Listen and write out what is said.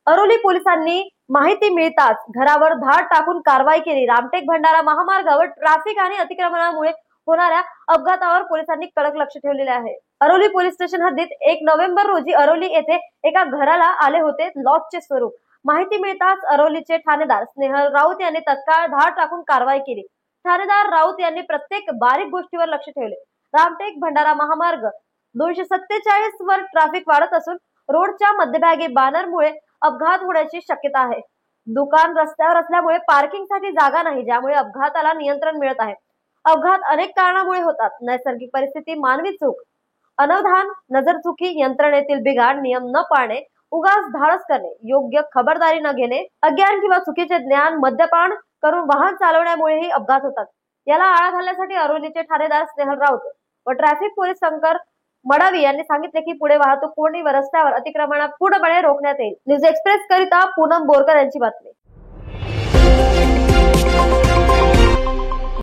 अरोली पोलिसांनी माहिती मिळताच घरावर धाड टाकून कारवाई केली। रामटेक भंडारा महामार्गावर ट्रॅफिक आणि अतिक्रमणामुळे होणाऱ्या अपघातावर पोलिसांनी कडक लक्ष ठेवलेले आहे। अरोली पोलीस स्टेशन हद्दीत 1 नोव्हेंबर रोजी अरोली येथे एका घराला आले होते लॉजचे स्वरूप। माहिती मिळताच अरोलीचे ठाणेदार स्नेहल राऊत यांनी तत्काळ धाड टाकून कारवाई केली। ठाणेदार राऊत यांनी प्रत्येक बारीक गोष्टीवर लक्ष ठेवले। रामटेक भंडारा महामार्ग 247 वर ट्रॅफिक वाढत असून रोडच्या मध्यभागी बॅनरमुळे अपघात होण्याची शक्यता आहे। दुकान रस्त्यावर असल्यामुळे पार्किंगसाठी जागा नाही, ज्यामुळे अपघाताला नियंत्रण मिळत आहे। अपघात अनेक कारणामुळे होतात। नैसर्गिक परिस्थिती, मानवी चूक, अनवधान, नजरचुकी, यंत्रणेतील बिघाड, नियम न पाळणे, उगाच धाडस करणे, योग्य खबरदारी न घेणे, अज्ञान किंवा चुकीचे ज्ञान, मद्यपान करून वाहन चालवण्यामुळेही अपघात होतात। याला आळा घालण्यासाठी अरोलीचे ठाणेदार स्नेहल राऊत व ट्रॅफिक पोलीस शंकर मडावी यांनी सांगितले की पुढे वाहतूक कोणी व रस्त्यावर अतिक्रमण पूर्णपणे रोखण्यात येईल। न्यूज एक्सप्रेस करिता पूनम बोरकर यांची बातमी।